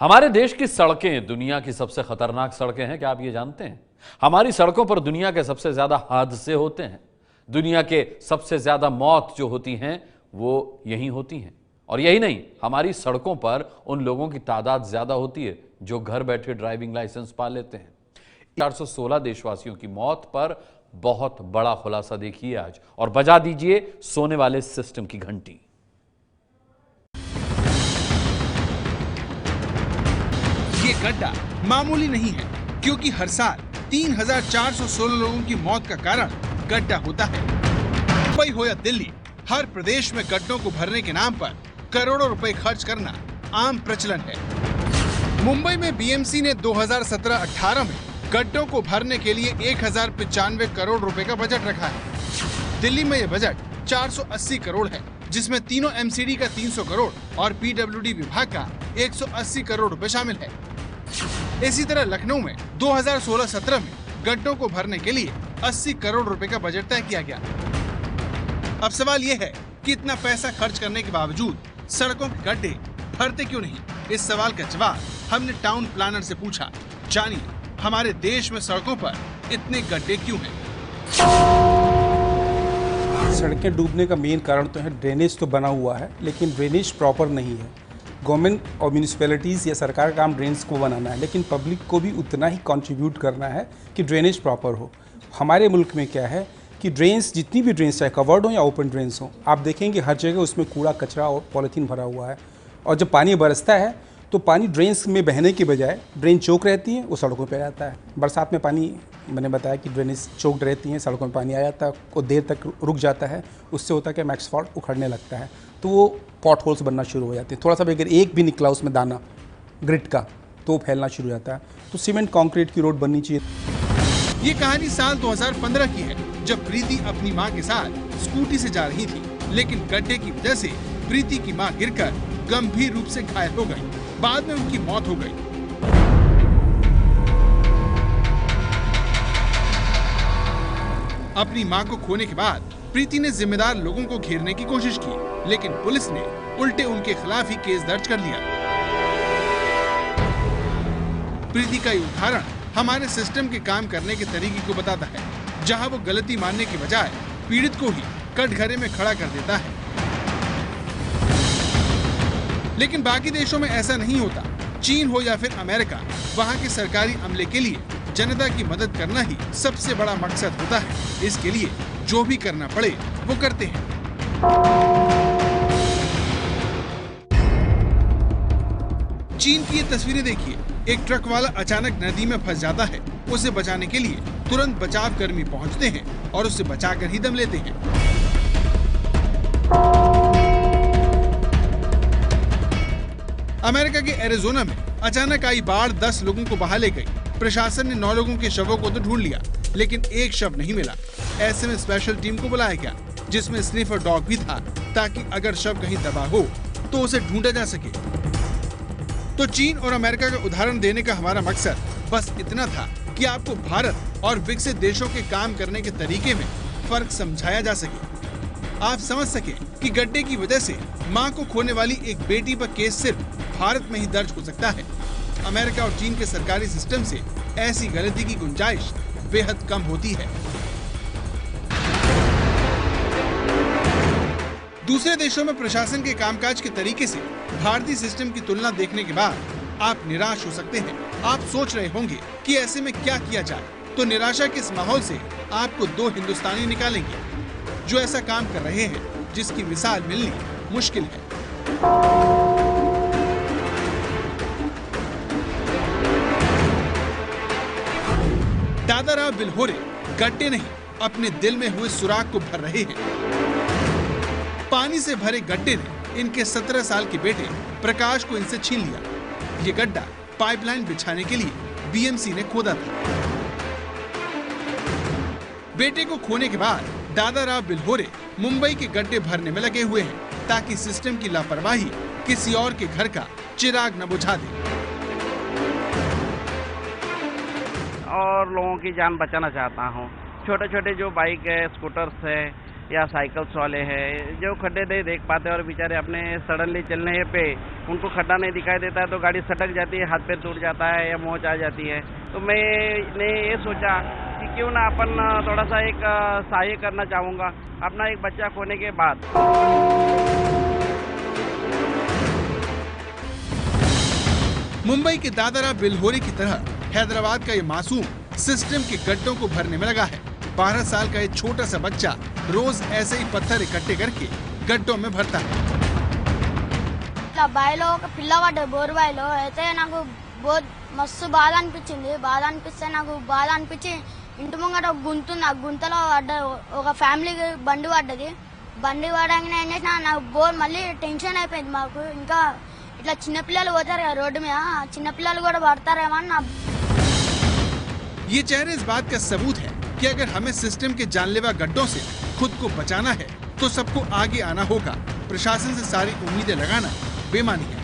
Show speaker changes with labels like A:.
A: हमारे देश की सड़कें दुनिया की सबसे खतरनाक सड़कें हैं, क्या आप ये जानते हैं? हमारी सड़कों पर दुनिया के सबसे ज्यादा हादसे होते हैं। दुनिया के सबसे ज्यादा मौत जो होती हैं वो यहीं होती हैं। और यही नहीं, हमारी सड़कों पर उन लोगों की तादाद ज्यादा होती है जो घर बैठे ड्राइविंग लाइसेंस पा लेते हैं। 416 देशवासियों की मौत पर बहुत बड़ा खुलासा देखिए आज, और बजा दीजिए सोने वाले सिस्टम की घंटी।
B: ये गड्ढा मामूली नहीं है, क्योंकि हर साल 3,416 लोगों की मौत का कारण गड्ढा होता है। मुंबई हो या दिल्ली, हर प्रदेश में गड्ढों को भरने के नाम पर करोड़ों रुपए खर्च करना आम प्रचलन है। मुंबई में बीएमसी ने 2017-18 में गड्ढों को भरने के लिए 1,095 करोड़ रुपए का बजट रखा है। दिल्ली में यह बजट 480 करोड़ है, जिसमें तीनों एमसीडी का 300 करोड़ और पीडब्ल्यूडी विभाग का 180 करोड़ रुपए शामिल है। इसी तरह लखनऊ में 2016-17 में गड्ढों को भरने के लिए 80 करोड़ रुपए का बजट तय किया गया। अब सवाल ये है कि इतना पैसा खर्च करने के बावजूद सड़कों के गड्ढे भरते क्यों नहीं? इस सवाल का जवाब हमने टाउन प्लानर से पूछा। जानिए, हमारे देश में सड़कों पर इतने गड्ढे क्यों हैं?
C: सड़कें डूबने का मेन कारण तो है ड्रेनेज तो बना हुआ है, लेकिन ड्रेनेज प्रॉपर नहीं है। गवर्नमेंट और म्यूनिसिपैलिटीज़ या सरकार का काम ड्रेन्स को बनाना है, लेकिन पब्लिक को भी उतना ही कंट्रीब्यूट करना है कि ड्रेनेज प्रॉपर हो। हमारे मुल्क में क्या है कि ड्रेन्स, जितनी भी ड्रेन्स चाहे कवर्ड हो या ओपन ड्रेन्स हो, आप देखेंगे हर जगह उसमें कूड़ा कचरा और पॉलीथीन भरा हुआ है। और जब पानी बरसता है तो पानी ड्रेन्स में बहने के बजाय ड्रेन चौक रहती है, वो सड़कों पे आ जाता है। बरसात में पानी, मैंने बताया कि ड्रेनेज चौक रहती हैं, सड़कों में पानी आ जाता है, को देर तक रुक जाता है। उससे होता है कि मैक्सफॉल्ट उखड़ने लगता है, तो वो पॉट होल्स बनना शुरू हो जाते हैं। थोड़ा सा भी अगर एक भी निकला उसमें दाना ग्रिट का, तो वो फैलना शुरू हो जाता है। तो सीमेंट कंक्रीट की रोड बननी चाहिए।
B: ये कहानी साल 2015 की है, जब प्रीति अपनी मां के साथ स्कूटी से जा रही थी, लेकिन गड्ढे की वजह से प्रीति की मां गिरकर गंभीर रूप से घायल हो गई। बाद में उनकी मौत हो गई। अपनी मां को खोने के बाद प्रीति ने जिम्मेदार लोगों को घेरने की कोशिश की, लेकिन पुलिस ने उल्टे उनके खिलाफ ही केस दर्ज कर लिया। प्रीति का ये उदाहरण हमारे सिस्टम के काम करने के तरीके को बताता है, जहां वो गलती मानने के बजाय पीड़ित को ही कटघरे में खड़ा कर देता है। लेकिन बाकी देशों में ऐसा नहीं होता। चीन हो या फिर अमेरिका, वहाँ के सरकारी अमले के लिए जनता की मदद करना ही सबसे बड़ा मकसद होता है। इसके लिए जो भी करना पड़े वो करते हैं। चीन की ये तस्वीरें देखिए। एक ट्रक वाला अचानक नदी में फंस जाता है। उसे बचाने के लिए तुरंत बचाव कर्मी पहुंचते हैं और उसे बचाकर ही दम लेते हैं। अमेरिका के एरिजोना में अचानक आई बाढ़ 10 लोगों को बहा ले गई। प्रशासन ने 9 लोगों के शवों को तो ढूंढ लिया, लेकिन एक शव नहीं मिला। ऐसे में स्पेशल टीम को बुलाया गया, जिसमें स्निफर डॉग भी था, ताकि अगर शव कहीं दबा हो तो उसे ढूंढा जा सके। तो चीन और अमेरिका का उदाहरण देने का हमारा मकसद बस इतना था कि आपको भारत और विकसित देशों के काम करने के तरीके में फर्क समझाया जा सके। आप समझ सके कि गड्ढे की वजह से मां को खोने वाली एक बेटी पर केस सिर्फ भारत में ही दर्ज हो सकता है। अमेरिका और चीन के सरकारी सिस्टम से ऐसी गलती की गुंजाइश बेहद कम होती है। दूसरे देशों में प्रशासन के कामकाज के तरीके से भारतीय सिस्टम की तुलना देखने के बाद आप निराश हो सकते हैं। आप सोच रहे होंगे कि ऐसे में क्या किया जाए। तो निराशा के इस माहौल से आपको 2 हिंदुस्तानी निकालेंगे जो ऐसा काम कर रहे हैं, जिसकी मिसाल मिलनी मुश्किल है। दादाराव बिल्होरे गड्ढे नहीं, अपने दिल में हुए सुराख को भर रहे हैं। पानी से भरे गड्ढे ने इनके 17 साल के बेटे प्रकाश को इनसे छीन लिया। ये गड्ढा पाइपलाइन बिछाने के लिए बीएमसी ने खोदा था। बेटे को खोने के बाद दादाराव बिल्होरे मुंबई के गड्ढे भरने में लगे हुए हैं, ताकि सिस्टम की लापरवाही किसी और के घर का चिराग न बुझा दे।
D: और लोगों की जान बचाना चाहता हूँ। छोटे छोटे जो बाइक है, स्कूटर्स है, या साइकिल्स वाले हैं जो खड्डे नहीं देख पाते और बेचारे अपने सडनली चलने पे उनको खड्डा नहीं दिखाई देता है तो गाड़ी सटक जाती है, हाथ पैर टूट जाता है या मोच आ जाती है। तो मैंने ये सोचा कि क्यों ना अपन थोड़ा सा एक सहाय करना चाहूँगा अपना एक बच्चा खोने के बाद।
B: मुंबई के दादरा बिल्होरी की तरह हैदराबाद का ये मासूम सिस्टम के गड्ढों को भरने में लगा है। 12 साल का ये छोटा सा बच्चा रोज ऐसे ही पत्थर इकट्ठे करके गड्ढों में भरता है।
E: బాయిలో ఒక పిల్లవాడు బోర్బాయిలో అయితే నాకు మస్తు బాధ అనిపిస్తే నాకు బాధ అనిపించి ఇంటి ముంగట ఒక గుంత ఉంది, ఆ గుంతలో ఒక ఫ్యామిలీ బండి పడ్డది. బండి పడగానే ఏం చేసినా నాకు మళ్ళీ టెన్షన్ అయిపోయింది. మాకు ఇంకా ఇట్లా చిన్నపిల్లలు పోతారు కదా రోడ్డు మీద, చిన్నపిల్లలు కూడా పడతారేమో అని.
B: ये चेहरे इस बात का सबूत है कि अगर हमें सिस्टम के जानलेवा गड्ढों से खुद को बचाना है तो सबको आगे आना होगा। प्रशासन से सारी उम्मीदें लगाना बेमानी है।